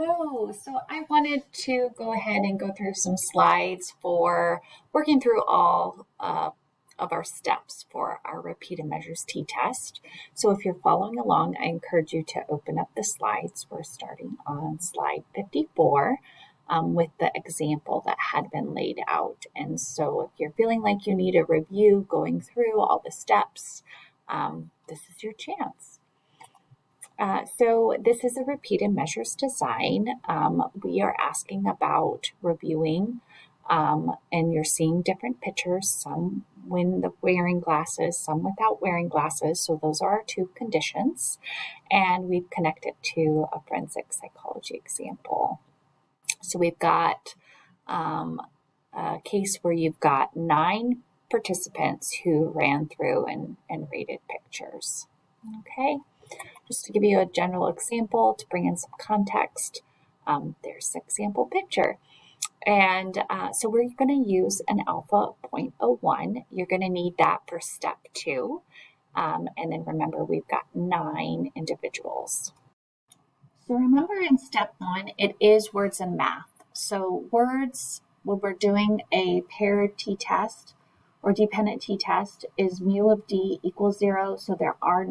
Hello. So I wanted to go ahead and go through some slides for working through all of our steps for our repeated measures t-test. So if you're following along, I encourage you to open up the slides. We're starting on slide 54 with the example that had been laid out. And so if you're feeling like you need a review going through all the steps, this is your chance. So this is a repeated measures design. We are asking about reviewing, and you're seeing different pictures, some when wearing glasses, some without wearing glasses. So those are our two conditions. And we've connected to a forensic psychology example. So we've got a case where you've got 9 participants who ran through and rated pictures. Okay. Just to give you a general example, to bring in some context, there's the example picture. And so we're going to use an alpha 0.01. You're going to need that for step 2. And then remember, we've got 9 individuals. So remember in step 1, it is words and math. So words, when we're doing a paired t-test or dependent t-test, is mu of d equals 0. So there are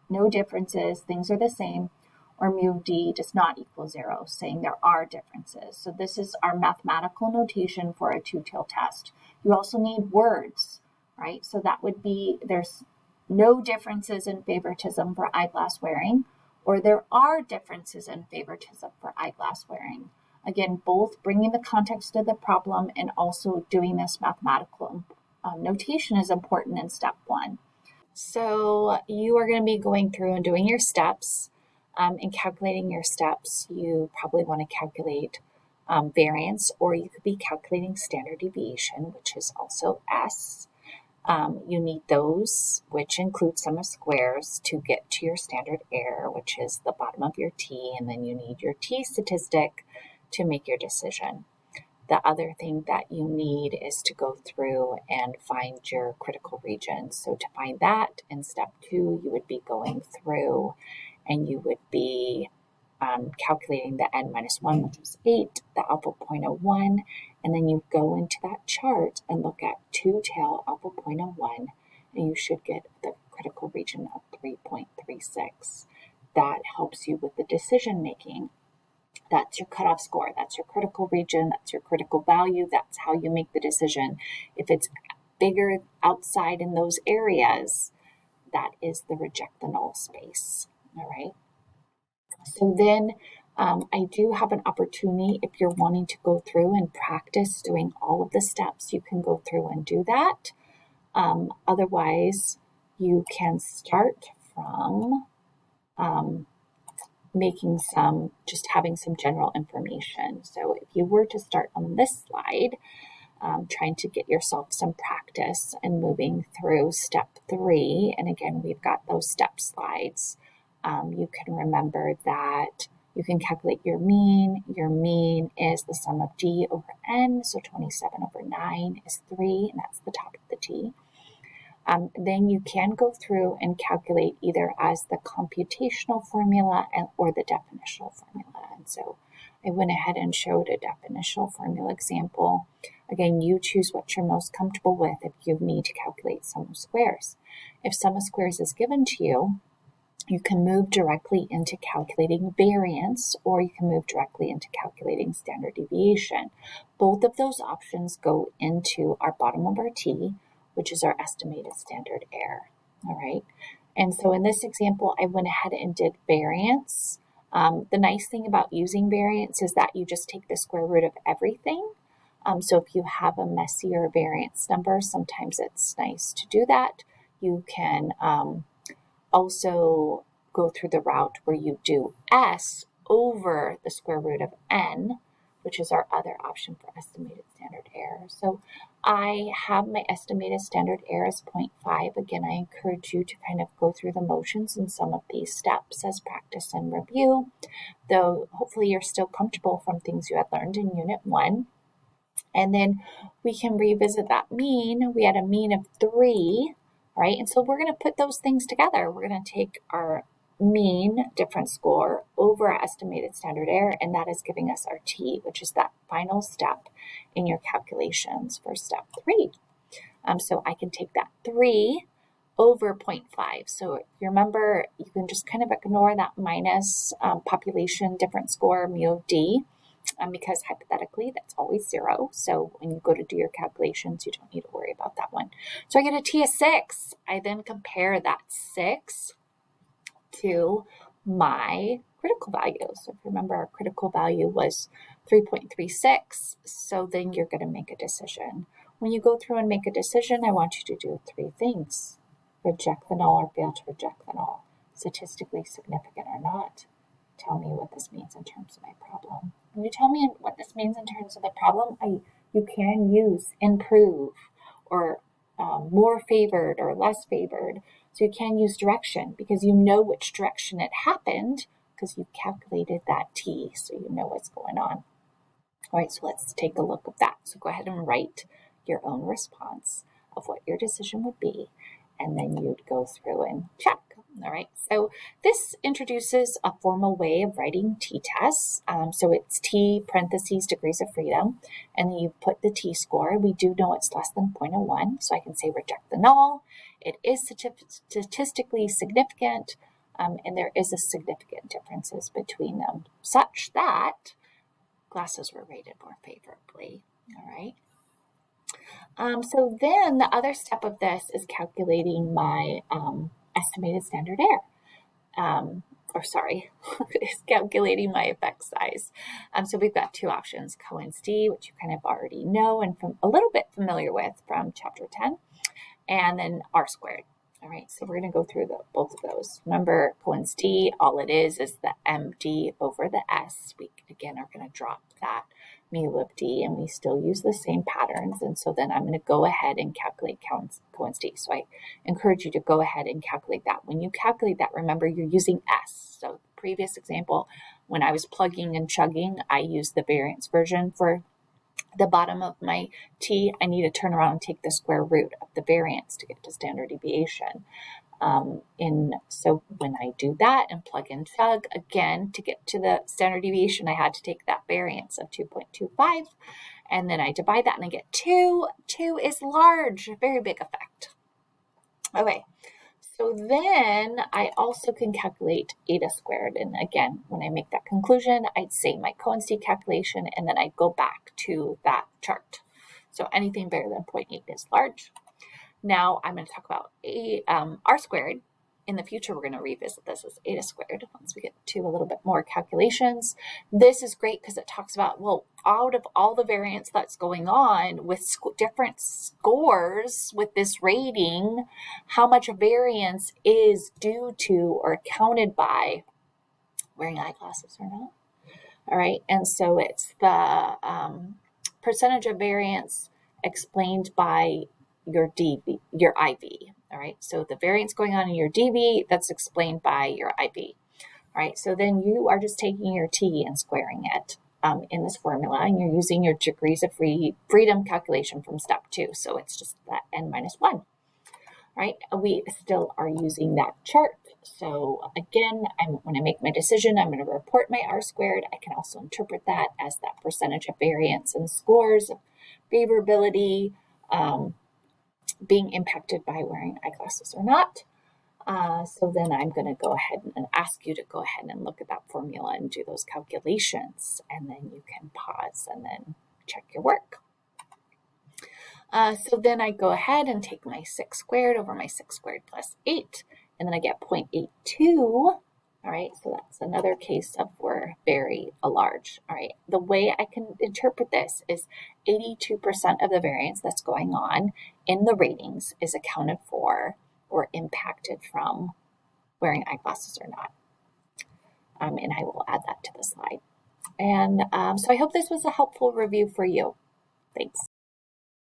no differences, things are the same, or mu of d does not equal 0, saying there are differences. So this is our mathematical notation for a two-tailed test. You also need words, right? So that would be there's no differences in favoritism for eyeglass wearing, or there are differences in favoritism for eyeglass wearing. Again, both bringing the context of the problem and also doing this mathematical notation is important in step 1. So you are going to be going through and doing your steps and calculating your steps. You probably want to calculate variance, or you could be calculating standard deviation, which is also S. You need those, which include sum of squares, to get to your standard error, which is the bottom of your t, and then you need your t statistic to make your decision. The other thing that you need is to go through and find your critical region. So to find that in step 2, you would be going through and you would be calculating the n-1, which is 8, the alpha 0.01, and then you go into that chart and look at two-tail alpha 0.01, and you should get the critical region of 3.36. That helps you with the decision making. That's your cutoff score. That's your critical region. That's your critical value. That's how you make the decision. If it's bigger outside in those areas, that is the reject the null space. All right. So then I do have an opportunity, if you're wanting to go through and practice doing all of the steps, you can go through and do that. Otherwise, you can start from having some general information. So if you were to start on this slide, trying to get yourself some practice and moving through step 3, and again, we've got those step slides. You can remember that you can calculate your mean. Your mean is the sum of d over n, so 27 over 9 is 3, and that's the top of the t. Then you can go through and calculate either as the computational formula or the definitional formula. And so I went ahead and showed a definitional formula example. Again, you choose what you're most comfortable with if you need to calculate sum of squares. If sum of squares is given to you, you can move directly into calculating variance, or you can move directly into calculating standard deviation. Both of those options go into our bottom of our t, which is our estimated standard error, all right? And so in this example, I went ahead and did variance. The nice thing about using variance is that you just take the square root of everything. So if you have a messier variance number, sometimes it's nice to do that. You can also go through the route where you do S over the square root of n, which is our other option for estimated standard error. So I have my estimated standard error as 0.5. Again, I encourage you to kind of go through the motions in some of these steps as practice and review, though hopefully you're still comfortable from things you had learned in Unit 1. And then we can revisit that mean. We had a mean of 3, right? And so we're going to put those things together. We're going to take our mean difference score over our estimated standard error, and that is giving us our t, which is that final step in your calculations for step 3. So I can take that 3 over 0.5. So you remember, you can just kind of ignore that minus population difference score mu of d, because hypothetically that's always 0. So when you go to do your calculations, you don't need to worry about that one. So I get a t of 6. I then compare that 6 to my critical value. So if you remember, our critical value was 3.36. So then you're going to make a decision. When you go through and make a decision, I want you to do 3 things. Reject the null or fail to reject the null. Statistically significant or not. Tell me what this means in terms of my problem. When you tell me what this means in terms of the problem, you can use improve or more favored or less favored. So you can use direction because you know which direction it happened because you calculated that t, so you know what's going on. All right, so let's take a look at that. So go ahead and write your own response of what your decision would be, and then you'd go through and check. All right, so this introduces a formal way of writing t-tests. So it's t parentheses degrees of freedom, and then you put the t-score. We do know it's less than 0.01, so I can say reject the null. It is statistically significant, and there is a significant differences between them, such that classes were rated more favorably. All right. So then the other step of this is calculating my estimated standard error. Is calculating my effect size. So we've got 2 options, Cohen's d, which you kind of already know and from a little bit familiar with from chapter 10, and then r squared. All right, so we're going to go through both of those. Remember, Cohen's d, all it is the md over the s. We, again, are going to drop that mu of d, and we still use the same patterns. And so then I'm going to go ahead and calculate Cohen's d. So I encourage you to go ahead and calculate that. When you calculate that, remember, you're using s. So previous example, when I was plugging and chugging, I used the variance version for the bottom of my t. I need to turn around and take the square root of the variance to get to standard deviation. So when I do that and plug and chug, again, to get to the standard deviation, I had to take that variance of 2.25, and then I divide that and I get 2. 2 is large, very big effect. Okay. So then I also can calculate eta squared. And again, when I make that conclusion, I'd say my Cohen's d calculation, and then I go back to that chart. So anything bigger than 0.8 is large. Now I'm going to talk about r squared. In the future, we're going to revisit this as eta squared once we get to a little bit more calculations. This is great because it talks about, well, out of all the variance that's going on with different scores with this rating, how much variance is due to or accounted by wearing eyeglasses or not. All right, and so it's the percentage of variance explained by your DV, your IV. All right, so the variance going on in your DV, that's explained by your IV. All right, so then you are just taking your T and squaring it in this formula, and you're using your degrees of freedom calculation from step 2. So it's just that n minus 1. All right, we still are using that chart. So again, when I make my decision, I'm going to report my R squared. I can also interpret that as that percentage of variance and scores of favorability being impacted by wearing eyeglasses or not. So then I'm going to go ahead and ask you to go ahead and look at that formula and do those calculations, and then you can pause and then check your work. So then I go ahead and take my 6 squared over my 6 squared plus 8, and then I get 0.82. All right, so that's another case of we're very large. All right, the way I can interpret this is 82% of the variance that's going on in the ratings is accounted for or impacted from wearing eyeglasses or not. And I will add that to the slide. And so I hope this was a helpful review for you. Thanks.